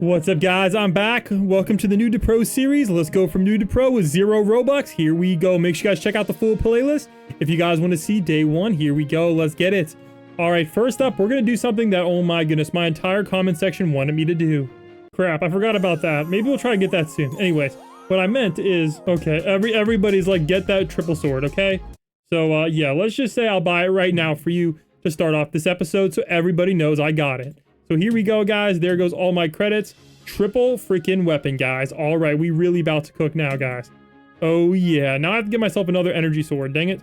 What's up, guys? I'm back. Welcome to the Noob to Pro series. Let's go from Noob to Pro with Zero Robux. Here we go. Make sure you guys check out the full playlist. If you guys want to see day one, here we go. Let's get it. All right, first up, we're going to do something that, oh my goodness, my entire comment section wanted me to do. Crap, I forgot about that. Maybe we'll try to get that soon. Anyways, what I meant is, okay, everybody's like, get that triple sword, okay? So, yeah, let's just say I'll buy it right now for you to start off this episode so everybody knows I got it. So here we go, guys. There goes all my credits. Triple freaking weapon, guys. All right, we really about to cook now, guys. Oh, yeah. Now I have to get myself another energy sword. Dang it.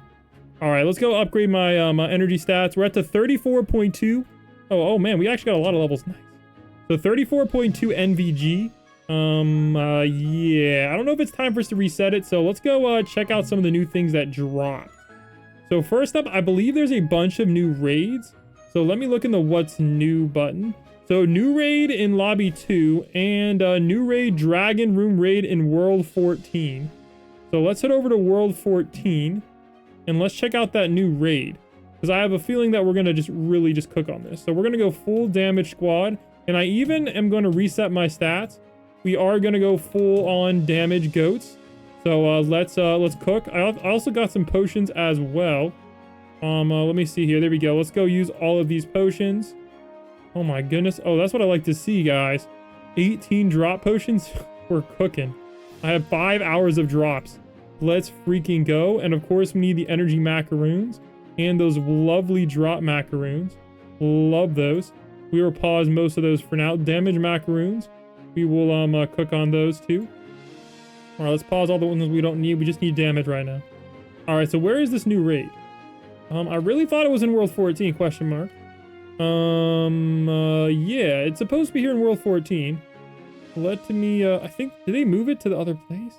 All right, let's go upgrade my my energy stats. We're at the 34.2. Oh, man, we actually got a lot of levels. Nice. So 34.2 NVG. Yeah. I don't know if it's time for us to reset it. So let's go check out some of the new things that dropped. So first up, I believe there's a bunch of new raids. So let me look in the what's new button. So new raid in lobby 2 and new raid dragon room raid in world 14. So let's head over to world 14 and let's check out that new raid, because I have a feeling that we're going to just really just cook on this. So we're going to go full damage squad, and I even am going to reset my stats. We are going to go full on damage goats. So let's cook. I also got some potions as well. Let me see here. There we go. Let's go use all of these potions. Oh my goodness. Oh, that's what I like to see, guys. 18 drop potions. We're cooking. I have 5 hours of drops. Let's freaking go. And of course, we need the energy macaroons and those lovely drop macaroons. Love those. We will pause most of those for now. Damage macaroons. We will cook on those too. All right, let's pause all the ones we don't need. We just need damage right now. All right, so where is this new raid? I really thought it was in World 14, question mark. Yeah, it's supposed to be here in World 14. Let me, I think, did they move it to the other place?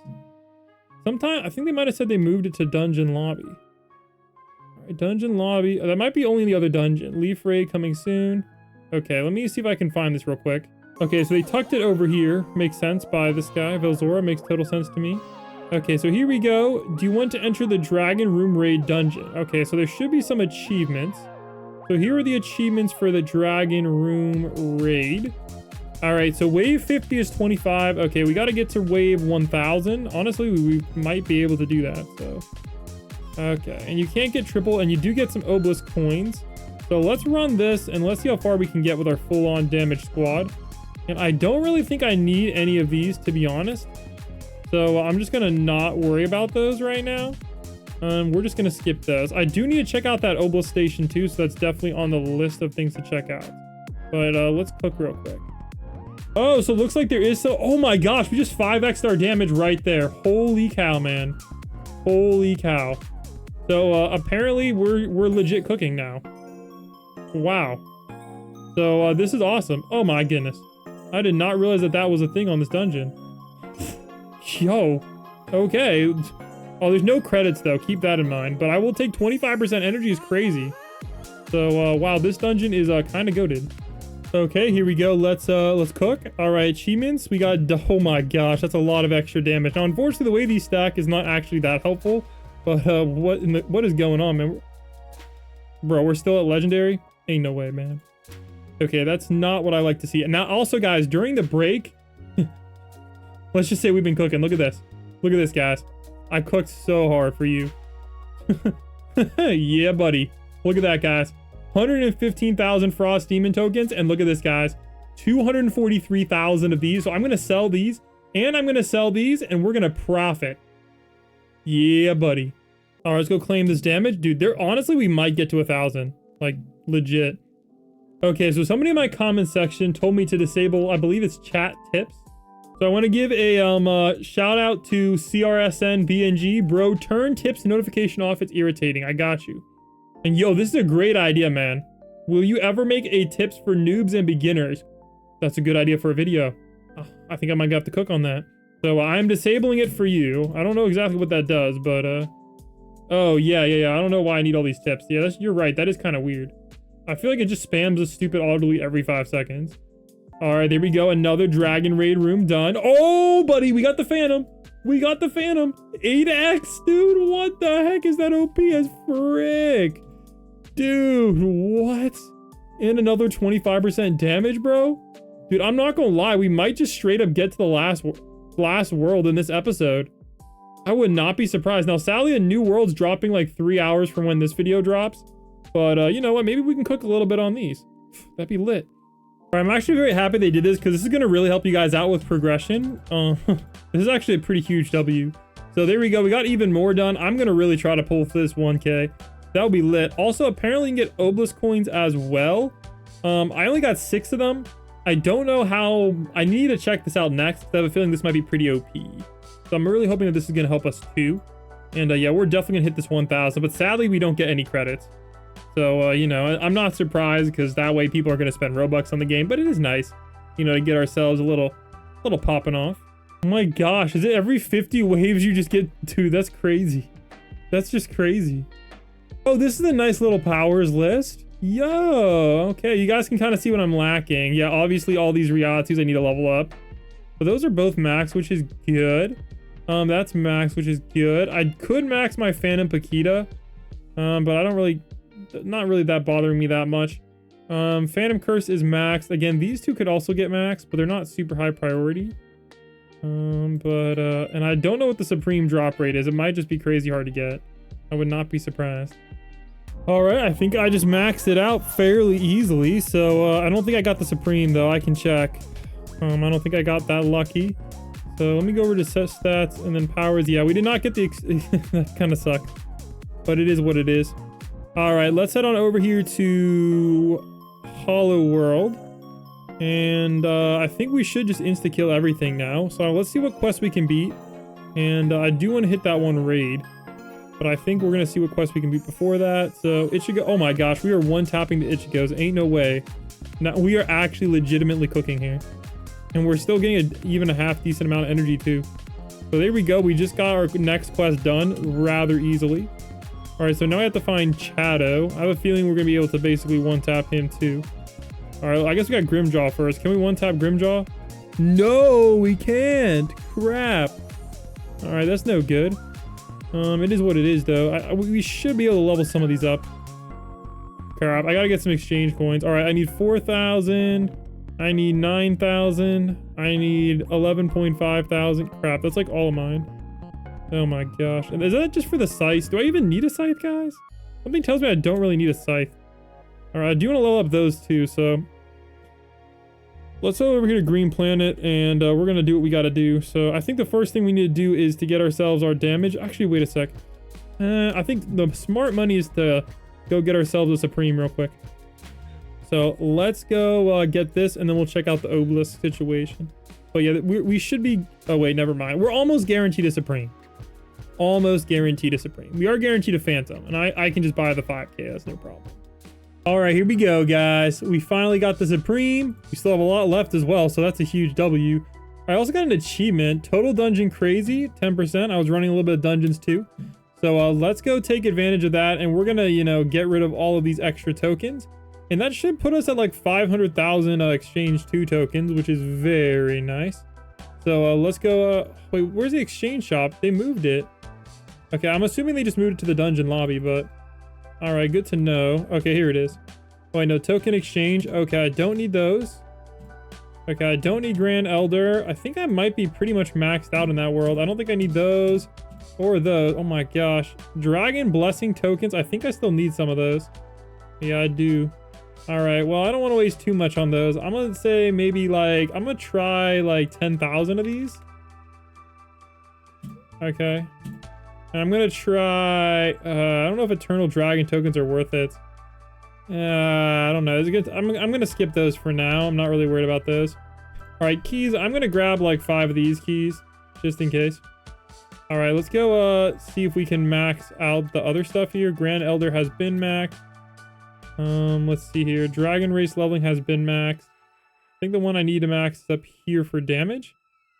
Sometime, I think they might have said they moved it to Dungeon Lobby. All right, Dungeon Lobby. That might be only the other dungeon. Leaf Raid coming soon. Okay, let me see if I can find this real quick. Okay, so they tucked it over here. Makes sense by this guy. Velzora makes total sense to me. Okay, so here we go. Do you want to enter the Dragon Room Raid dungeon? Okay, so there should be some achievements. So here are the achievements for the Dragon Room Raid. All right, so wave 50 is 25. Okay, we got to get to wave 1000. Honestly, we might be able to do that. So, okay, and you can't get triple, and you do get some obelisk coins. So let's run this, and let's see how far we can get with our full-on damage squad. And I don't really think I need any of these, to be honest. So I'm just going to not worry about those right now. We're just going to skip those. I do need to check out that obelisk station too, so that's definitely on the list of things to check out. But let's cook real quick. Oh, so it looks like there is so... Oh my gosh, we just 5x'd our damage right there. Holy cow, man. Holy cow. So apparently we're legit cooking now. Wow. So this is awesome. Oh my goodness. I did not realize that that was a thing on this dungeon. Yo, okay. Oh, there's no credits though. Keep that in mind. But I will take 25% energy is crazy. So, wow, this dungeon is kind of goated. Okay, here we go. Let's cook. All right, achievements. We got, oh my gosh, that's a lot of extra damage. Now, unfortunately, the way these stack is not actually that helpful. But what is going on, man? Bro, we're still at legendary? Ain't no way, man. Okay, that's not what I like to see. And now, also, guys, during the break. Let's just say we've been cooking. Look at this. Look at this, guys. I cooked so hard for you. Yeah, buddy. Look at that, guys. 115,000 Frost Demon tokens. And look at this, guys. 243,000 of these. So I'm going to sell these. And I'm going to sell these. And we're going to profit. Yeah, buddy. All right, let's go claim this damage. Dude, honestly, we might get to 1,000. Like, legit. Okay, so somebody in my comment section told me to disable, I believe it's chat tips. So I want to give a shout out to CRSN BNG. Bro, turn tips notification off. It's irritating. I got you. And yo, this is a great idea, man. Will you ever make a tips for noobs and beginners? That's a good idea for a video. I think I might have to cook on that. So I'm disabling it for you. I don't know exactly what that does, but oh yeah. I don't know why I need all these tips. Yeah, you're right. That is kind of weird. I feel like it just spams a stupid auto-delete every 5 seconds. All right, there we go. Another Dragon Raid room done. Oh, buddy, we got the Phantom. We got the Phantom. 8x, dude. What the heck is that OP as frick? Dude, what? And another 25% damage, bro? Dude, I'm not gonna lie. We might just straight up get to the last world in this episode. I would not be surprised. Now, sadly, a new world's dropping like 3 hours from when this video drops. But you know what? Maybe we can cook a little bit on these. That'd be lit. All right, I'm actually very happy they did this because this is going to really help you guys out with progression. This is actually a pretty huge W. So there we go. We got even more done. I'm going to really try to pull for this 1K. That would be lit. Also, apparently you can get obelisk coins as well. I only got 6 of them. I don't know how. I need to check this out next. I have a feeling this might be pretty OP. So I'm really hoping that this is going to help us too. And yeah, we're definitely going to hit this 1,000. But sadly, we don't get any credits. So, you know, I'm not surprised because that way people are going to spend Robux on the game. But it is nice, you know, to get ourselves a little popping off. Oh my gosh, is it every 50 waves you just get 2? That's crazy. That's just crazy. Oh, this is a nice little powers list. Yo, okay, you guys can kind of see what I'm lacking. Yeah, obviously all these Ryatus I need to level up. But those are both max, which is good. That's max, which is good. I could max my Phantom Paquita. But I don't really... Not really that bothering me that much. Phantom Curse is maxed. Again, these two could also get maxed, but they're not super high priority. And I don't know what the Supreme drop rate is. It might just be crazy hard to get. I would not be surprised. All right, I think I just maxed it out fairly easily. So I don't think I got the Supreme though. I can check. I don't think I got that lucky. So let me go over to set stats and then powers. Yeah, we did not get the... That kind of sucked. But it is what it is. All right, let's head on over here to Hollow World. And I think we should just insta-kill everything now. So let's see what quest we can beat. And I do want to hit that one raid. But I think we're going to see what quest we can beat before that. So Ichigo... Oh my gosh, we are one-tapping the Ichigos. Ain't no way. Now, we are actually legitimately cooking here. And we're still getting even a half-decent amount of energy too. So there we go. We just got our next quest done rather easily. All right, so now I have to find Shadow. I have a feeling we're going to be able to basically one-tap him too. All right, I guess we got Grimjaw first. Can we one-tap Grimjaw? No, we can't. Crap. All right, that's no good. It is what it is, though. We should be able to level some of these up. Crap, I got to get some exchange coins. All right, I need 4,000. I need 9,000. I need 11.5 thousand. Crap, that's like all of mine. Oh my gosh. And is that just for the scythe? Do I even need a scythe, guys? Something tells me I don't really need a scythe. All right, I do want to level up those two, so let's go over here to Green Planet, and we're going to do what we got to do. So I think the first thing we need to do is to get ourselves our damage. Actually, wait a sec. I think the smart money is to go get ourselves a Supreme real quick. So let's go get this, and then we'll check out the obelisk situation. But yeah, we should be... Oh, wait, never mind. We're almost guaranteed a Supreme. Almost guaranteed a Supreme. We are guaranteed a Phantom, and I can just buy the 5K. That's no problem. All right, here we go, guys. We finally got the Supreme. We still have a lot left as well, so that's a huge W. I also got an achievement. Total Dungeon Crazy, 10%. I was running a little bit of dungeons too. So let's go take advantage of that, and we're going to, you know, get rid of all of these extra tokens. And that should put us at like 500,000 exchange 2 tokens, which is very nice. So let's go... wait, where's the exchange shop? They moved it. Okay, I'm assuming they just moved it to the dungeon lobby, but... All right, good to know. Okay, here it is. Oh, I know token exchange. Okay, I don't need those. Okay, I don't need Grand Elder. I think I might be pretty much maxed out in that world. I don't think I need those or those. Oh my gosh. Dragon Blessing tokens. I think I still need some of those. Yeah, I do. All right, well, I don't want to waste too much on those. I'm going to say maybe like, I'm going to try like 10,000 of these. Okay. And I'm going to try, I don't know if Eternal Dragon tokens are worth it. I don't know. I'm going to skip those for now. I'm not really worried about those. All right, keys. I'm going to grab like 5 of these keys just in case. All right, let's go see if we can max out the other stuff here. Grand Elder has been maxed. Let's see here. Dragon Race leveling has been maxed. I think the one I need to max is up here for damage,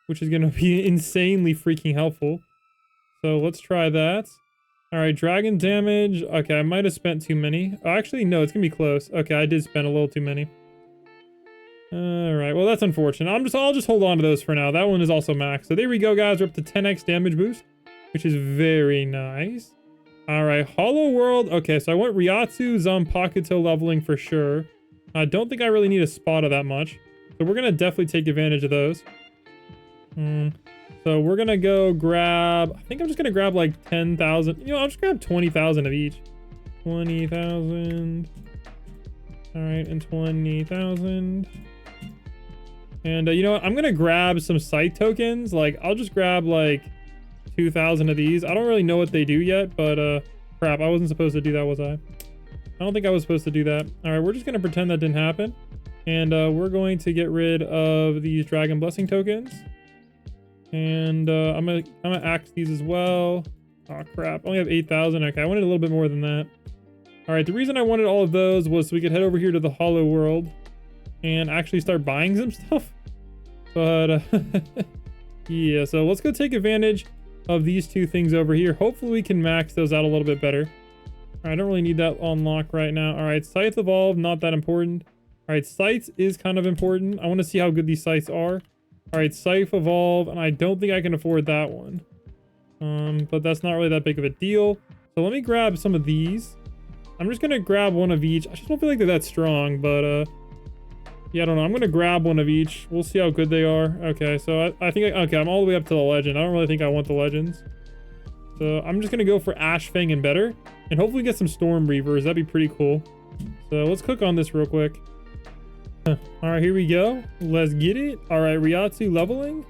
which is going to be insanely freaking helpful. So let's try that. All right, dragon damage. Okay, I might have spent too many. Oh, actually, no, it's going to be close. Okay, I did spend a little too many. All right, well, that's unfortunate. I'll just hold on to those for now. That one is also maxed. So there we go, guys. We're up to 10x damage boost, which is very nice. All right, Hollow World. Okay, so I want Ryatsu, Zanpakuto leveling for sure. I don't think I really need a Spada that much. So we're gonna definitely take advantage of those. So we're gonna go grab, I think I'm just gonna grab like 10,000. You know, I'll just grab 20,000 of each. 20,000. All right, and 20,000. And you know what? I'm gonna grab some site tokens. Like, I'll just grab like 2,000 of these. I don't really know what they do yet, but crap, I wasn't supposed to do that, was I? I don't think I was supposed to do that. All right, we're just gonna pretend that didn't happen. And we're going to get rid of these dragon blessing tokens. And I'm gonna axe these as well. Oh crap, I only have 8,000. Okay, I wanted a little bit more than that. All right, the reason I wanted all of those was so we could head over here to the hollow world and actually start buying some stuff. But yeah, so let's go take advantage of these two things over here. Hopefully we can max those out a little bit better. All right, I don't really need that on lock right now. All right, scythe evolve, not that important. All right, scythes is kind of important. I want to see how good these scythes are. All right, scythe evolve, and I don't think I can afford that one. But that's not really that big of a deal. So let me grab some of these. I'm just gonna grab one of each. I just don't feel like they're that strong, but yeah, I don't know. I'm gonna grab one of each. We'll see how good they are. Okay, so I think okay, I'm all the way up to the legend. I don't really think I want the legends. So I'm just gonna go for Ash Fang and better, and hopefully get some Storm Reavers. That'd be pretty cool. So let's cook on this real quick. All right, here we go. Let's get it. All right, Ryatsu leveling.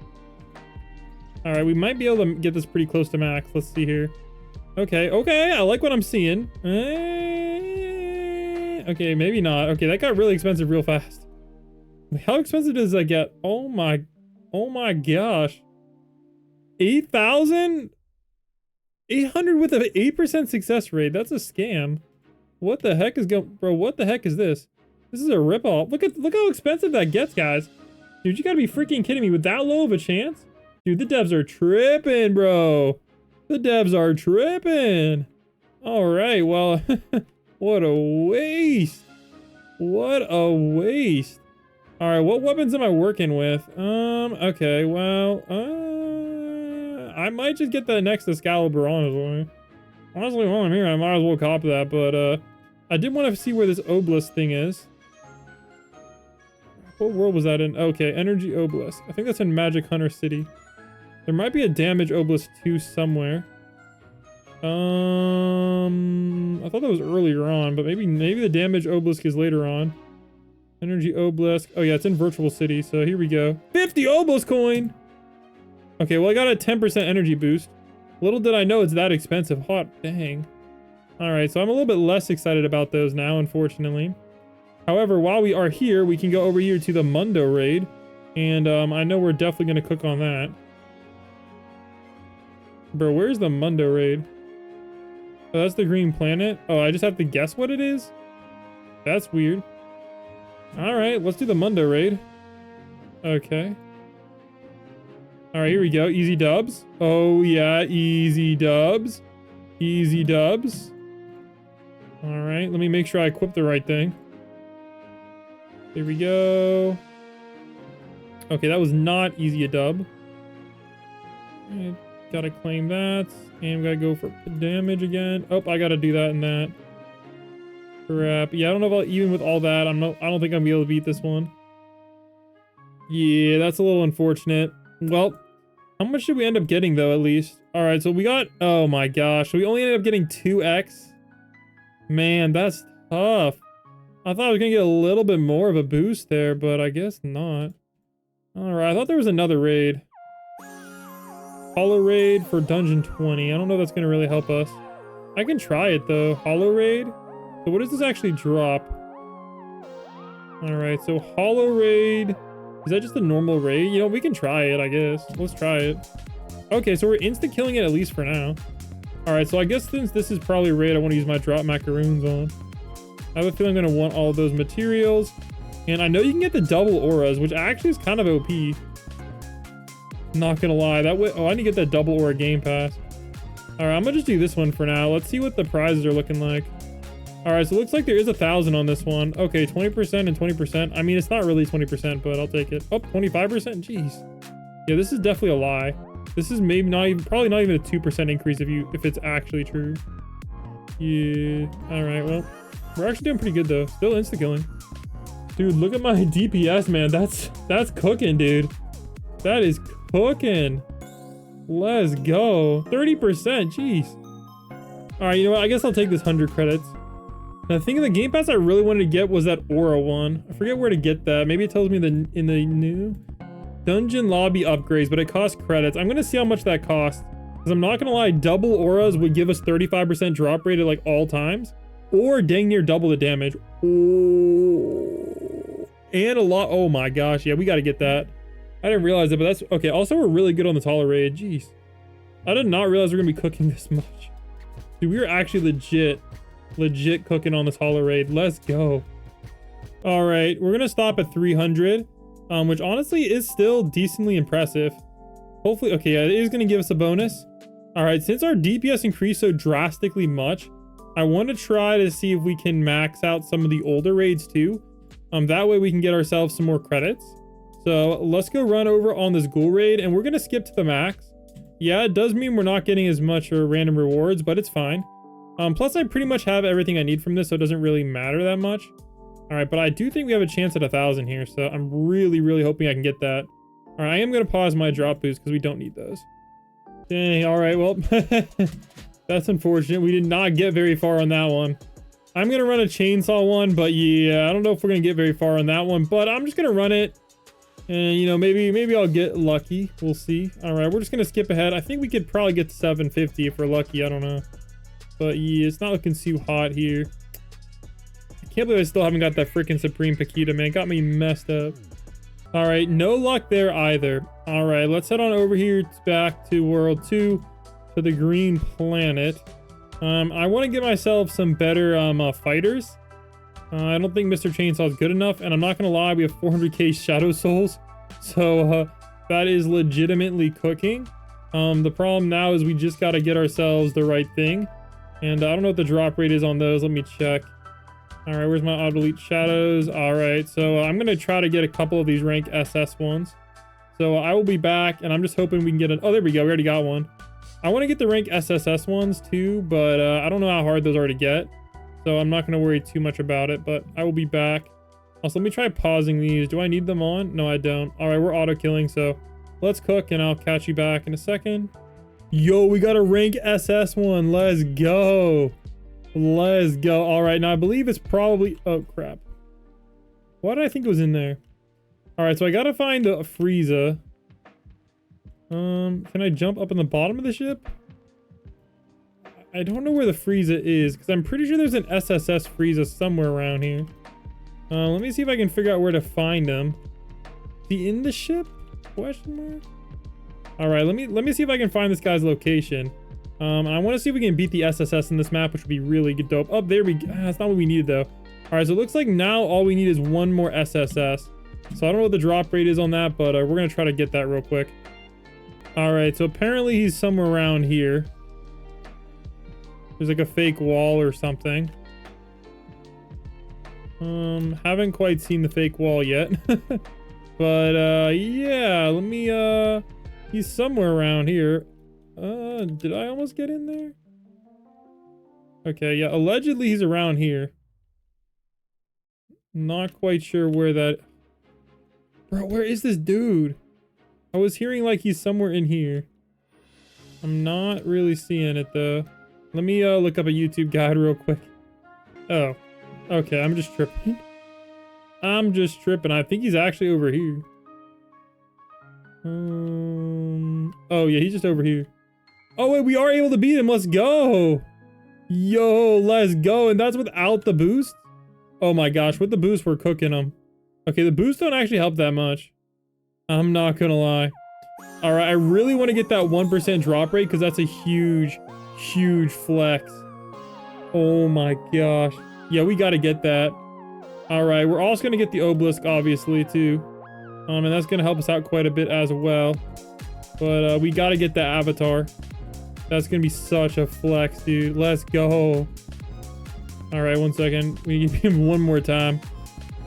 All right, we might be able to get this pretty close to max. Let's see here. Okay, I like what I'm seeing. Okay, maybe not. Okay, that got really expensive real fast. How expensive does that get? Oh my gosh. 8,000? 800 with an 8% success rate. That's a scam. What the heck is going, bro? What the heck is this? This is a ripoff. Look how expensive that gets, guys. Dude, you gotta be freaking kidding me with that low of a chance? Dude, the devs are tripping, bro. The devs are tripping. All right, well, what a waste. What a waste. All right, what weapons am I working with? Okay, well, I might just get the next Excalibur, honestly. Honestly, while I'm here, I might as well cop that, but I did want to see where this obelisk thing is. What world was that in? Okay, Energy Obelisk. I think that's in Magic Hunter City. There might be a damage obelisk too somewhere. I thought that was earlier on, but maybe the damage obelisk is later on. Energy obelisk. Oh yeah, it's in Virtual City. So here we go. 50 obelisk coin. Okay, well I got a 10% energy boost. Little did I know it's that expensive. Hot dang. All right, so I'm a little bit less excited about those now, unfortunately. However, while we are here, we can go over here to the Mundo raid, and I know we're definitely gonna cook on that. Bro, where's the Mundo raid? Oh, that's the green planet. Oh, I just have to guess what it is? That's weird. All right, let's do the Mundo raid. Okay. All right, here we go. Easy dubs. Oh yeah, easy dubs. Easy dubs. All right, let me make sure I equip the right thing. Here we go. Okay, that was not easy a dub. Right, gotta claim that. And we gotta go for damage again. Oh, I gotta do that and that. Crap. Yeah, I don't know about even with all that. I don't think I'm gonna be able to beat this one. Yeah, that's a little unfortunate. Well, how much did we end up getting though, at least? All right, so we got, oh my gosh. So we only ended up getting 2x. Man, that's tough. I thought I was gonna get a little bit more of a boost there, but I guess not. All right, I thought there was another raid. Hollow raid for dungeon 20. I don't know if that's gonna really help us. I can try it though. Hollow raid. So what does this actually drop? All right, so hollow raid. Is that just a normal raid? You know, we can try it, I guess. Let's try it. Okay, so we're insta-killing it at least for now. All right, so I guess since this is probably a raid I want to use my drop macaroons on. I have a feeling I'm going to want all of those materials. And I know you can get the double auras, which actually is kind of OP. Not going to lie. That way, oh, I need to get that double aura game pass. All right, I'm going to just do this one for now. Let's see what the prizes are looking like. All right, so it looks like there is 1,000 on this one. Okay, 20% and 20%. I mean, it's not really 20%, but I'll take it. Oh, 25%? Jeez. Yeah, this is definitely a lie. This is maybe not even, probably not even a 2% increase if it's actually true. Yeah. All right, well, we're actually doing pretty good though. Still insta-killing. Dude, look at my DPS, man. That's cooking, dude. That is cooking. Let's go. 30%, jeez. All right, you know what? I guess I'll take this 100 credits. And the thing in the Game Pass I really wanted to get was that aura one. I forget where to get that. Maybe it tells me in the new dungeon lobby upgrades, but it costs credits. I'm gonna see how much that costs. Because I'm not gonna lie, double auras would give us 35% drop rate at like all times. Or dang near double the damage. Oh. And a lot. Oh my gosh. Yeah, we got to get that. I didn't realize it, but that's okay. Also, we're really good on the tolerate. Jeez. I did not realize we're going to be cooking this much. Dude, we are actually legit cooking on this tolerate. Let's go. All right. We're going to stop at 300, which honestly is still decently impressive. Hopefully. Okay. Yeah, it is going to give us a bonus. All right. Since our DPS increased so drastically much, I want to try to see if we can max out some of the older raids too. That way we can get ourselves some more credits. So let's go run over on this ghoul raid, and we're going to skip to the max. Yeah, it does mean we're not getting as much random rewards, but it's fine. Plus I pretty much have everything I need from this, so it doesn't really matter that much. All right, but I do think we have a chance at 1,000 here, so I'm really hoping I can get that. All right, I am going to pause my drop boost because we don't need those. Dang, all right, well... That's unfortunate. We did not get very far on that one. I'm going to run a chainsaw one, but yeah, I don't know if we're going to get very far on that one, but I'm just going to run it. And, you know, maybe I'll get lucky. We'll see. All right, we're just going to skip ahead. I think we could probably get to 750 if we're lucky. I don't know. But yeah, it's not looking too hot here. I can't believe I still haven't got that freaking Supreme Paquita, man. It got me messed up. All right, no luck there either. All right, let's head on over here back to World 2. To the green planet. I want to get myself some better fighters. I don't think Mr. Chainsaw is good enough, and I'm not gonna lie, we have 400k Shadow Souls, so that is legitimately cooking. The problem now is we just got to get ourselves the right thing, and I don't know what the drop rate is on those. Let me check. All right, where's my auto delete shadows? All right, so I'm gonna try to get a couple of these rank SS ones. So I will be back, and I'm just hoping we can get an... Oh, there we go. We already got one. I want to get the rank SSS ones too, but I don't know how hard those are to get. So I'm not going to worry too much about it, but I will be back. Also, let me try pausing these. Do I need them on? No, I don't. All right, we're auto killing, so let's cook and I'll catch you back in a second. Yo, we got a rank SS one. Let's go. Let's go. All right, now I believe it's probably... Oh, crap. Why did I think it was in there? All right, so I got to find a Frieza. Can I jump up in the bottom of the ship? I don't know where the Frieza is, because I'm pretty sure there's an SSS Frieza somewhere around here. Let me see if I can figure out where to find him. Is he in the ship? Question mark? All right, let me see if I can find this guy's location. I want to see if we can beat the SSS in this map, which would be really good dope. Oh, there we go. That's not what we needed though. All right, so it looks like now all we need is one more SSS. So I don't know what the drop rate is on that, but we're gonna try to get that real quick. All right, so apparently he's somewhere around here. There's like a fake wall or something. Haven't quite seen the fake wall yet. But yeah, let me he's somewhere around here. Did I almost get in there? Okay, yeah, allegedly he's around here. Not quite sure where that... Bro, where is this dude? I was hearing like he's somewhere in here. I'm not really seeing it though. Let me look up a YouTube guide real quick. Oh, okay, I'm just tripping. I'm just tripping. I think he's actually over here. Oh yeah, he's just over here. Oh wait, we are able to beat him. Let's go. Yo, let's go. And that's without the boost. Oh my gosh, with the boost we're cooking him. Okay, the boost don't actually help that much. I'm not gonna lie. All right, I really want to get that 1% drop rate because that's a huge flex. Oh my gosh. Yeah, we got to get that. All right, we're also going to get the obelisk obviously too. And that's going to help us out quite a bit as well. But we got to get that avatar. That's going to be such a flex, dude. Let's go. All right, 1 second. We give him one more time.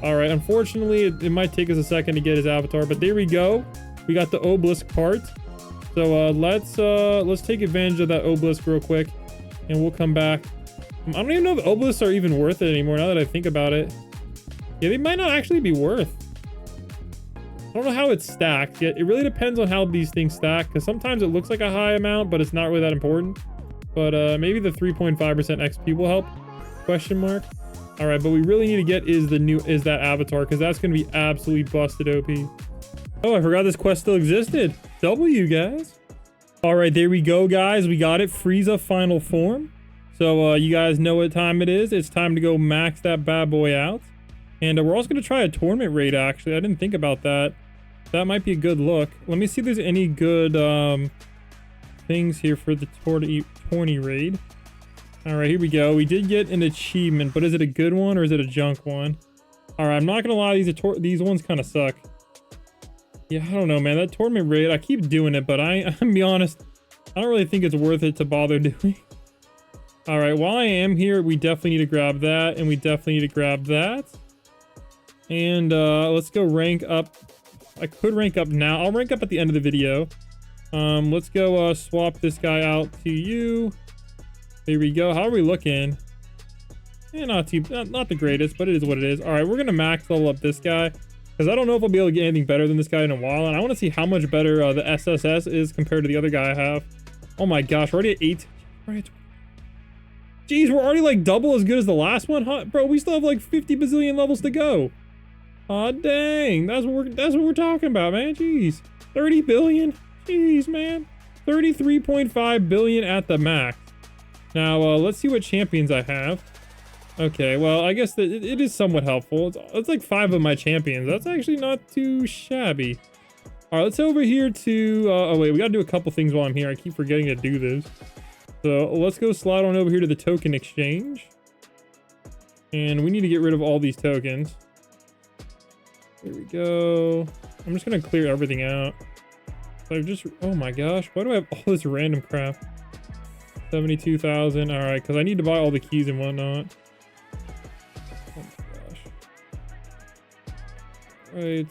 All right, unfortunately, it might take us a second to get his avatar, but there we go. We got the obelisk part. So let's take advantage of that obelisk real quick, and we'll come back. I don't even know if obelisks are even worth it anymore now that I think about it. Yeah, they might not actually be worth. I don't know how it's stacked yet. It really depends on how these things stack, because sometimes it looks like a high amount, but it's not really that important. But maybe the 3.5% XP will help? Question mark. All right, but we really need to get is that avatar, because that's going to be absolutely busted OP. Oh, I forgot this quest still existed. W, guys. All right, there we go, guys. We got it. Frieza final form. So you guys know what time it is. It's time to go max that bad boy out. And we're also going to try a tournament raid, actually. I didn't think about that. That might be a good look. Let me see if there's any good things here for the tourney raid. All right, here we go. We did get an achievement, but is it a good one or is it a junk one? All right, I'm not going to lie. These ones kind of suck. Yeah, I don't know, man. That tournament raid, I keep doing it, but I'm gonna be honest, I don't really think it's worth it to bother doing. All right, while I am here, we definitely need to grab that, and we definitely need to grab that. And let's go rank up. I could rank up now. I'll rank up at the end of the video. Let's go swap this guy out to you. There we go. How are we looking? Yeah, not the greatest, but it is what it is. All right, we're gonna max level up this guy, because I don't know if I'll be able to get anything better than this guy in a while, and I want to see how much better the SSS is compared to the other guy I have. Oh my gosh, we're already at 8. Jeez, we're already like double as good as the last one, huh? Bro, we still have like 50 bazillion levels to go. Aw, dang, that's what we're talking about, man. Jeez, 30 billion. Jeez, man, 33.5 billion at the max. Now let's see what champions I have. Okay, well, I guess that it is somewhat helpful. It's like 5 of my champions. That's actually not too shabby. All right, let's head over here to... oh, wait, we got to do a couple things while I'm here. I keep forgetting to do this. So let's go slide on over here to the token exchange. And we need to get rid of all these tokens. There we go. I'm just going to clear everything out. So I've just... Oh, my gosh. Why do I have all this random crap? 72,000. All right, because I need to buy all the keys and whatnot. Oh my gosh. Right,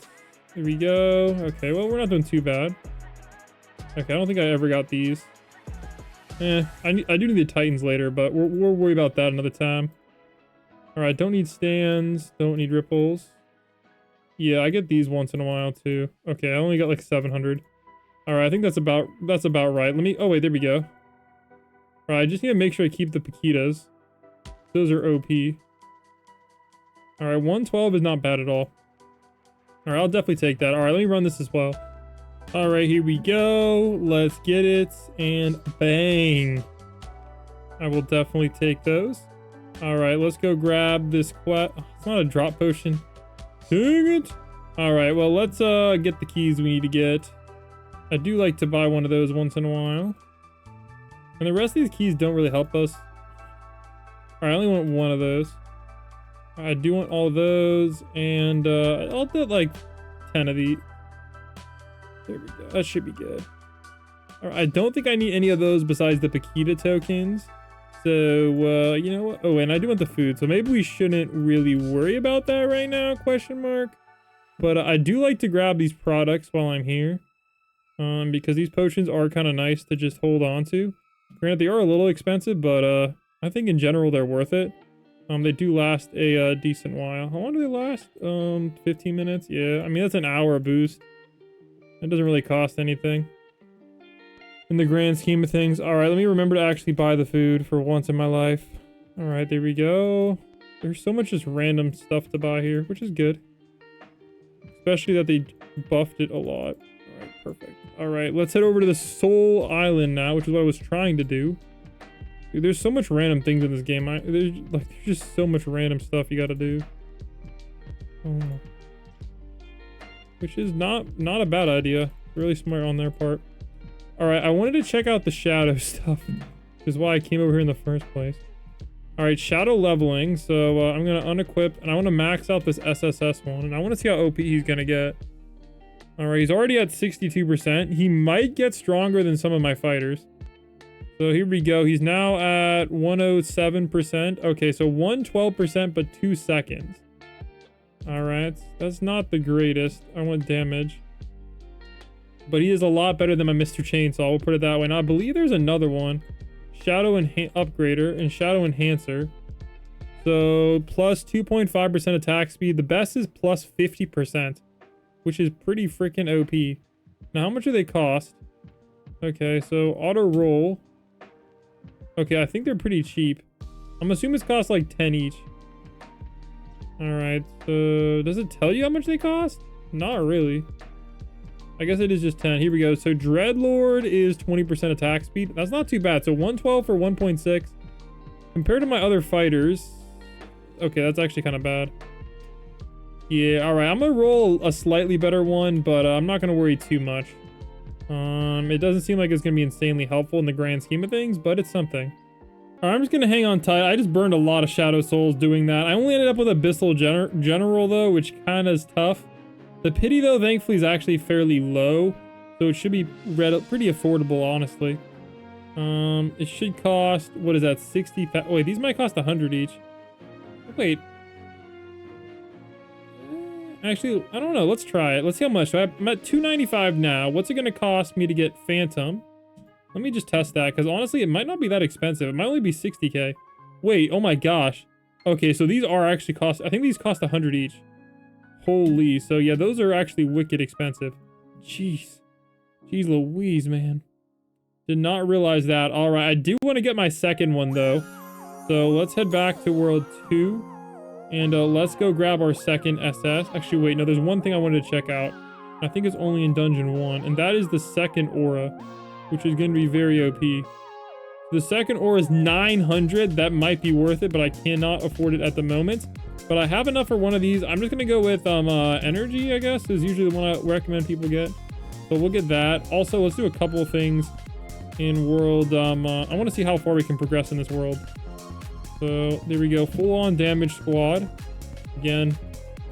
here we go. Okay, well, we're not doing too bad. Okay, I don't think I ever got these. I do need the Titans later, but we'll worry about that another time. All right, don't need stands, don't need ripples. Yeah, I get these once in a while too. Okay, I only got like 700. All right, I think that's about right. Oh wait, there we go. All right, I just need to make sure I keep the Paquitas. Those are OP. All right, 112 is not bad at all. All right, I'll definitely take that. All right, let me run this as well. All right, here we go. Let's get it. And bang. I will definitely take those. All right, let's go grab this quest. Oh, it's not a drop potion. Dang it. All right, well, let's get the keys we need to get. I do like to buy one of those once in a while. And the rest of these keys don't really help us. All right, I only want one of those. I do want all of those, and I'll do like 10 of these. There we go. That should be good. All right, I don't think I need any of those besides the Paquita tokens. So, you know what? Oh, and I do want the food, so maybe we shouldn't really worry about that right now, question mark. But I do like to grab these products while I'm here. Because these potions are kind of nice to just hold on to. Granted, they are a little expensive, but I think in general they're worth it. They do last a decent while. How long do they last? 15 minutes? Yeah, I mean, that's an hour boost. It doesn't really cost anything in the grand scheme of things. All right, let me remember to actually buy the food for once in my life. All right, there we go. There's so much just random stuff to buy here, which is good. Especially that they buffed it a lot. All right, perfect. All right, let's head over to the Soul Island now, which is what I was trying to do. Dude, there's so much random things in this game. There's just so much random stuff you gotta do. Oh. Which is not a bad idea. Really smart on their part. All right, I wanted to check out the shadow stuff, which is why I came over here in the first place. All right, shadow leveling. So I'm gonna unequip, and I want to max out this SSS one, and I want to see how OP he's gonna get. All right, he's already at 62%. He might get stronger than some of my fighters. So here we go. He's now at 107%. Okay, so 112%, but 2 seconds. All right, that's not the greatest. I want damage. But he is a lot better than my Mr. Chainsaw. We'll put it that way. Now, I believe there's another one. Shadow Upgrader and Shadow Enhancer. So plus 2.5% attack speed. The best is plus 50%, which is pretty freaking OP. Now, how much do they cost? Okay, so auto roll. Okay, I think they're pretty cheap. I'm assuming it's cost like 10 each. All right, so does it tell you how much they cost? Not really. I guess it is just 10. Here we go. So Dreadlord is 20% attack speed. That's not too bad. So 112 for 1.6. Compared to my other fighters. Okay, that's actually kind of bad. Yeah, all right. I'm going to roll a slightly better one, but I'm not going to worry too much. It doesn't seem like it's going to be insanely helpful in the grand scheme of things, but it's something. All right, I'm just going to hang on tight. I just burned a lot of Shadow Souls doing that. I only ended up with Abyssal General, though, which kind of is tough. The pity, though, thankfully, is actually fairly low, so it should be pretty affordable, honestly. It should cost, what is that, 60? Wait, these might cost 100 each. Wait. Actually, I don't know. Let's try it. Let's see how much. So I'm at 295 now. What's it going to cost me to get Phantom? Let me just test that, because honestly, it might not be that expensive. It might only be 60k. Wait, oh my gosh. Okay, so these are actually I think these cost 100 each. Holy, so yeah, those are actually wicked expensive. Jeez. Jeez Louise, man. Did not realize that. All right, I do want to get my second one, though. So let's head back to World 2. And let's go grab our second SS. Actually, wait, no, there's one thing I wanted to check out. I think it's only in Dungeon 1. And that is the second aura, which is going to be very OP. The second aura is 900. That might be worth it, but I cannot afford it at the moment. But I have enough for one of these. I'm just going to go with energy, I guess, is usually the one I recommend people get. So we'll get that. Also, let's do a couple of things in world. I want to see how far we can progress in this world. So there we go. Full on damage squad. Again,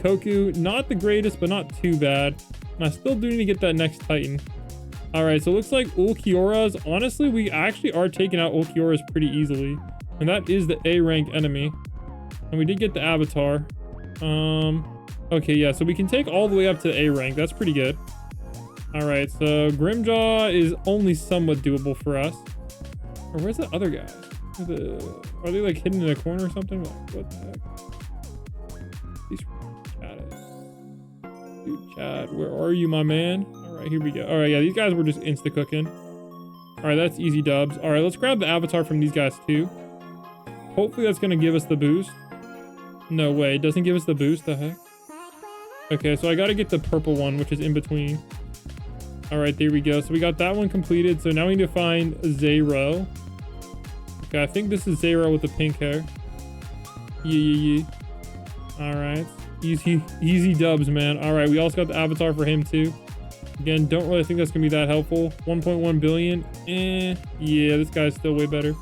Koku, not the greatest, but not too bad. And I still do need to get that next Titan. All right, so it looks like Ulquioras. Honestly, we actually are taking out Ulquioras pretty easily. And that is the A rank enemy. And we did get the avatar. Okay, yeah, so we can take all the way up to A rank. That's pretty good. All right, so Grimjaw is only somewhat doable for us. Or where's the other guy? Are they like hidden in a corner or something? Like, what the heck? These chat. Dude, chat, where are you, my man? All right, here we go. All right, yeah, these guys were just insta cooking. All right, that's easy dubs. All right, let's grab the avatar from these guys too. Hopefully that's gonna give us the boost. No way, it doesn't give us the boost. The heck? Okay, so I gotta get the purple one, which is in between. All right, there we go. So we got that one completed. So now we need to find Zero. Okay, I think this is Zero with the pink hair. Yeah. All right, easy dubs, man. All right, we also got the avatar for him too. Again, don't really think that's gonna be that helpful. 1.1 billion. Yeah, this guy's still way better.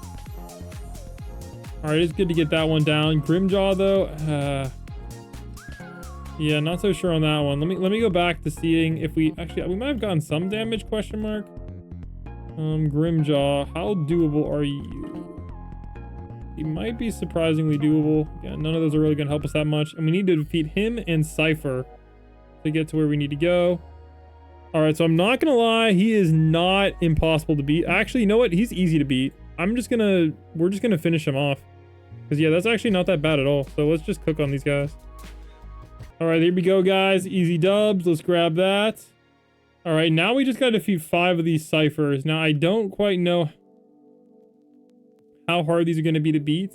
All right, it's good to get that one down. Grimjaw though, yeah, not so sure on that one. Let me go back to seeing if we might have gotten some damage, question mark. Grimjaw, how doable are you? He might be surprisingly doable. Yeah, none of those are really gonna help us that much. And we need to defeat him and Cypher to get to where we need to go. All right, so I'm not gonna lie, he is not impossible to beat. Actually, you know what? He's easy to beat. We're just gonna finish him off. Because yeah, that's actually not that bad at all. So let's just cook on these guys. All right, here we go, guys. Easy dubs. Let's grab that. All right, now we just got to defeat 5 of these ciphers. Now, I don't quite know how hard these are going to be to beat.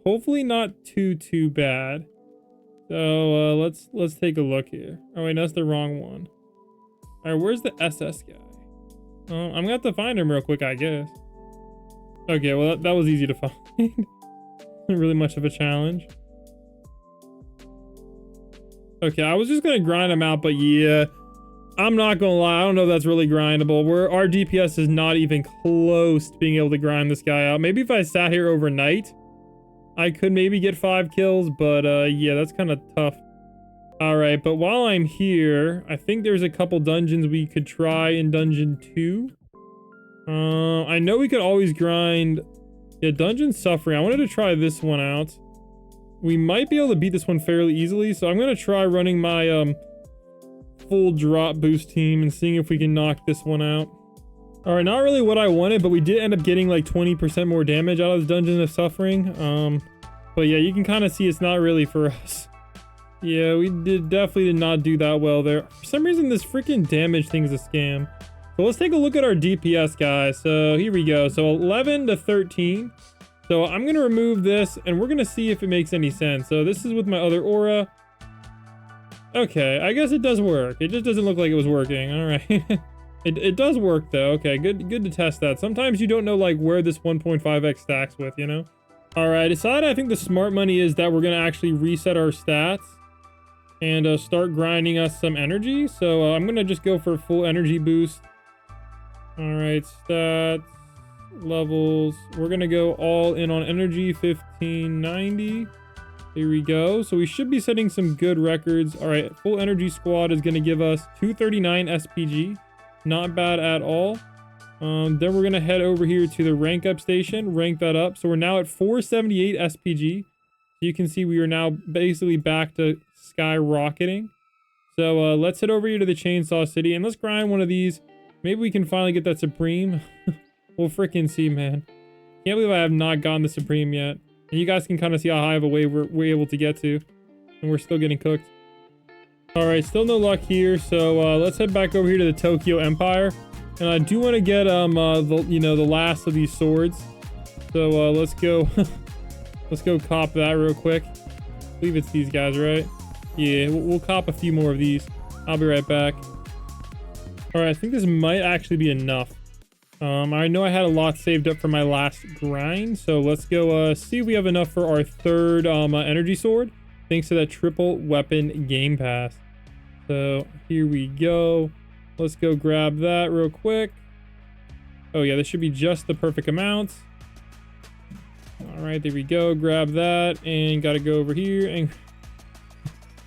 Hopefully not too bad. So let's take a look here. Oh wait, that's the wrong one. All right, where's the SS guy? I'm gonna have to find him real quick, I guess. Okay, well that was easy to find. Not really much of a challenge. Okay, I was just gonna grind him out, but yeah, I'm not gonna lie, I don't know if that's really grindable. Our DPS is not even close to being able to grind this guy out. Maybe if I sat here overnight, I could maybe get 5 kills, but yeah, that's kind of tough. All right, but while I'm here, I think there's a couple dungeons we could try in Dungeon 2. I know we could always grind. Yeah, Dungeon Suffering. I wanted to try this one out. We might be able to beat this one fairly easily, so I'm going to try running my full drop boost team and seeing if we can knock this one out. All right, not really what I wanted, but we did end up getting like 20% more damage out of the Dungeon of Suffering. But yeah, you can kind of see it's not really for us. Yeah, we definitely did not do that well there. For some reason, this freaking damage thing is a scam. So let's take a look at our DPS, guys. So here we go. So 11 to 13. So I'm going to remove this and we're going to see if it makes any sense. So this is with my other aura. Okay, I guess it does work. It just doesn't look like it was working. All right. It does work though. Okay, good to test that. Sometimes you don't know like where this 1.5x stacks with, you know? All right, decided I think the smart money is that we're going to actually reset our stats and start grinding us some energy. So I'm going to just go for a full energy boost. All right, stats, levels. We're going to go all in on energy, 1590. Here we go. So we should be setting some good records. All right, full energy squad is going to give us 239 SPG. Not bad at all. Then we're going to head over here to the rank up station, rank that up. So we're now at 478 SPG. You can see we are now basically back to skyrocketing. So let's head over here to the Chainsaw City and let's grind one of these. Maybe we can finally get that Supreme. We'll freaking see, man. Can't believe I have not gotten the Supreme yet. And you guys can kind of see how high of a wave we're able to get to. And we're still getting cooked. All right, still no luck here. So let's head back over here to the Tokyo Empire. And I do want to get the last of these swords. So let's go let's go cop that real quick. I believe it's these guys, right? Yeah, we'll cop a few more of these. I'll be right back. All right, I think this might actually be enough. I know I had a lot saved up for my last grind, so let's go see if we have enough for our third energy sword, thanks to that triple weapon game pass. So here we go. Let's go grab that real quick. Oh yeah, this should be just the perfect amount. All right, there we go. Grab that and got to go over here. And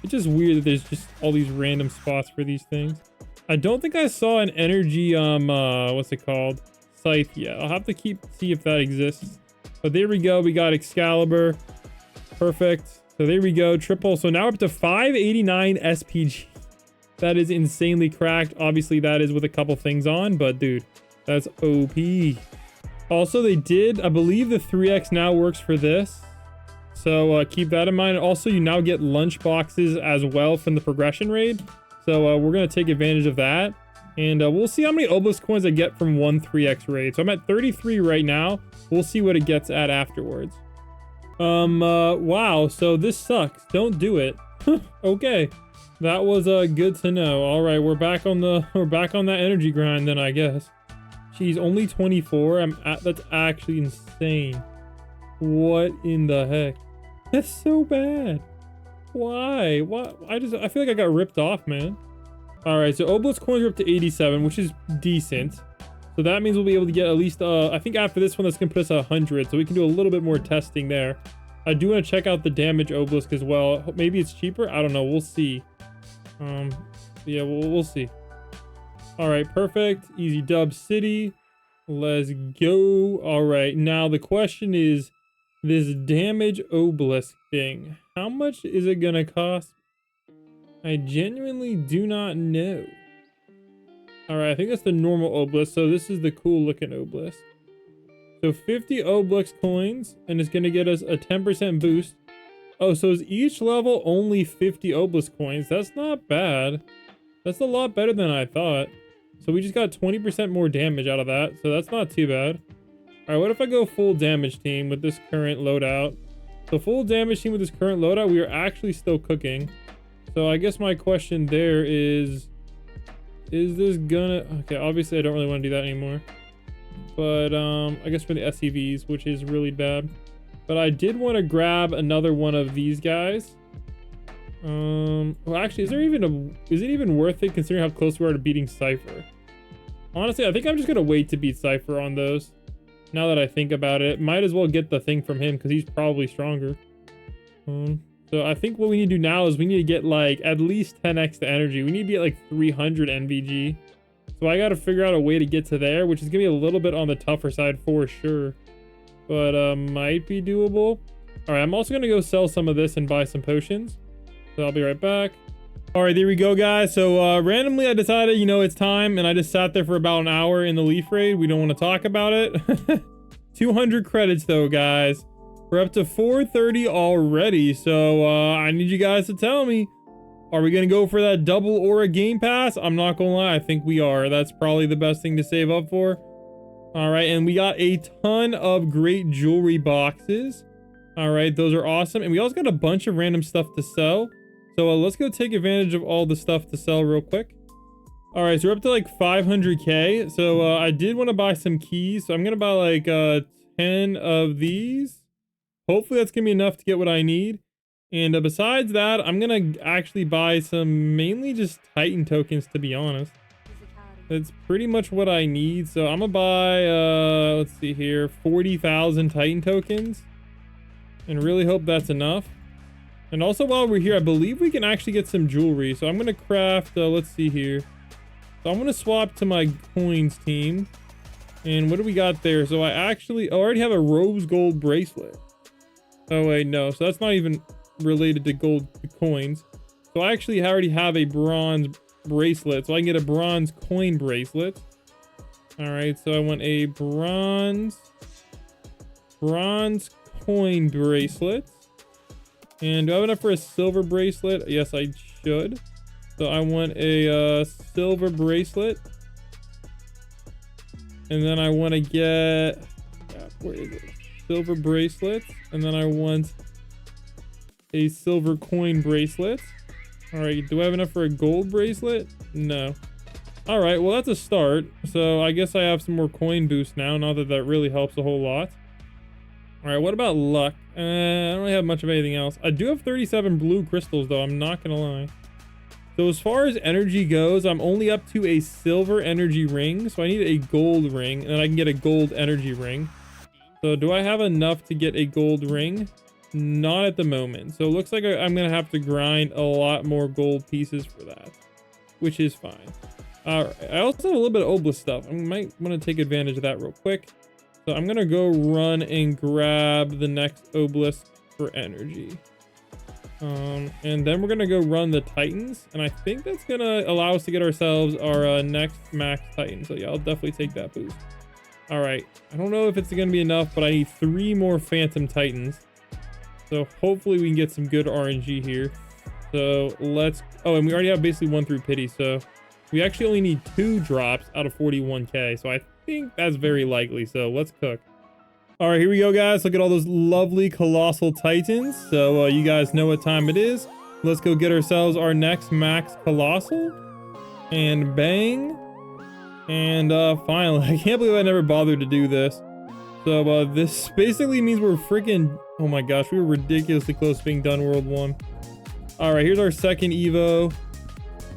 it's just weird that there's just all these random spots for these things. I don't think I saw an energy what's it called, scythe yet. I'll have to see if that exists. But there we go, we got Excalibur. Perfect. So there we go, triple. So now up to 589 SPG. That is insanely cracked. Obviously that is with a couple things on, but dude, that's OP. Also they did, I believe the 3x now works for this, so keep that in mind. Also you now get lunch boxes as well from the progression raid. So we're going to take advantage of that. And we'll see how many obelisk coins I get from one 3x raid. So I'm at 33 right now. We'll see what it gets at afterwards. Wow. So this sucks. Don't do it. Okay. That was good to know. All right. We're back on that energy grind then, I guess. She's only 24. That's actually insane. What in the heck? That's so bad. Why? What? I feel like I got ripped off, man. All right, so obelisk coins are up to 87, which is decent. So that means we'll be able to get at least, I think after this one, that's gonna put us at 100. So we can do a little bit more testing there. I do want to check out the damage obelisk as well. Maybe it's cheaper. I don't know. We'll see. Yeah, we'll see. All right, perfect. Easy dub city. Let's go. All right, now the question is, this damage obelisk thing, how much is it gonna cost? I genuinely do not know. All right, I think that's the normal obelisk. So this is the cool looking obelisk. So 50 obelisk coins, and it's gonna get us a 10% boost. Oh, so is each level only 50 obelisk coins? That's not bad. That's a lot better than I thought. So we just got 20% more damage out of that. So that's not too bad. All right, what if I go full damage team with this current loadout? So full damage team with this current loadout, we are actually still cooking. So I guess my question there is this gonna... Okay, obviously I don't really want to do that anymore. But I guess for the SCVs, which is really bad. But I did want to grab another one of these guys. Well, actually, is it even worth it considering how close we are to beating Cypher? Honestly, I think I'm just gonna wait to beat Cypher on those. Now that I think about it, might as well get the thing from him because he's probably stronger. So I think what we need to do now is we need to get like at least 10x the energy. We need to be at like 300 NVG. So I got to figure out a way to get to there, which is gonna be a little bit on the tougher side for sure, but might be doable. All right, I'm also gonna go sell some of this and buy some potions. So I'll be right back. All right, there we go, guys. So randomly I decided, you know, it's time, and I just sat there for about an hour in the Leaf Raid. We don't want to talk about it. 200 credits though, guys. We're up to 430 already. So I need you guys to tell me, are we going to go for that double or a game pass? I'm not going to lie. I think we are. That's probably the best thing to save up for. All right. And we got a ton of great jewelry boxes. All right. Those are awesome. And we also got a bunch of random stuff to sell. So let's go take advantage of all the stuff to sell real quick. All right. So we're up to like 500K. So I did want to buy some keys. So I'm going to buy like 10 of these. Hopefully that's going to be enough to get what I need. And besides that, I'm going to actually buy some mainly just Titan tokens, to be honest. That's pretty much what I need. So I'm going to buy, let's see here, 40,000 Titan tokens. And really hope that's enough. And also while we're here, I believe we can actually get some jewelry. So I'm going to craft, let's see here. So I'm going to swap to my coins team. And what do we got there? So I actually already have a rose gold bracelet. Oh, wait, no. So that's not even related to gold coins. So I actually already have a bronze bracelet, so I can get a bronze coin bracelet. All right, so I want a bronze coin bracelet. And do I have enough for a silver bracelet? Yes, I should. So I want a silver bracelet. And then I want to get, where is it? Silver bracelet. And then I want a silver coin bracelet. All right, do I have enough for a gold bracelet? No. All right, well, that's a start. So I guess I have some more coin boost now. Not that that really helps a whole lot. All right, what about luck? I don't really have much of anything else. I do have 37 blue crystals, though. I'm not going to lie. So as far as energy goes, I'm only up to a silver energy ring. So I need a gold ring, and then I can get a gold energy ring. So do I have enough to get a gold ring? Not at the moment. So it looks like I'm going to have to grind a lot more gold pieces for that, which is fine. All right. I also have a little bit of obelisk stuff. I might want to take advantage of that real quick. So I'm going to go run and grab the next obelisk for energy. And then we're going to go run the Titans. And I think that's going to allow us to get ourselves our next max Titan. So yeah, I'll definitely take that boost. All right. I don't know if it's going to be enough, but I need 3 more Phantom Titans. So hopefully we can get some good RNG here. So let's, oh, and we already have basically 1 through pity. So we actually only need 2 drops out of 41K. So I think that's very likely. So let's cook. All right, here we go, guys. Look at all those lovely colossal Titans. So you guys know what time it is. Let's go get ourselves our next max colossal. And bang. And finally, I can't believe I never bothered to do this. So this basically means we're freaking, oh my gosh, we were ridiculously close to being done World 1. All right, here's our second Evo.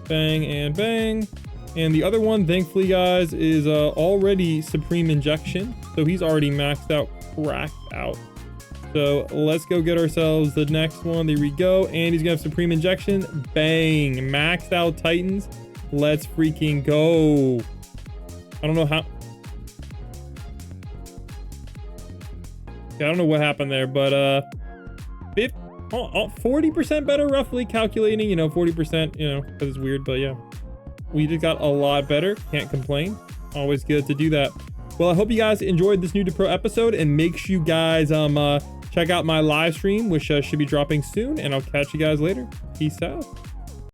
Bang and bang. And the other one, thankfully, guys, is already Supreme Injection. So he's already maxed out, cracked out. So let's go get ourselves the next one. There we go. And he's going to have Supreme Injection. Bang. Maxed out Titans. Let's freaking go. I don't know how. I don't know what happened there, but 40% better, roughly calculating, you know, 40%, you know, because it's weird, but yeah. We just got a lot better. Can't complain. Always good to do that. Well, I hope you guys enjoyed this Noob to Pro episode, and make sure you guys check out my live stream, which should be dropping soon, and I'll catch you guys later. Peace out.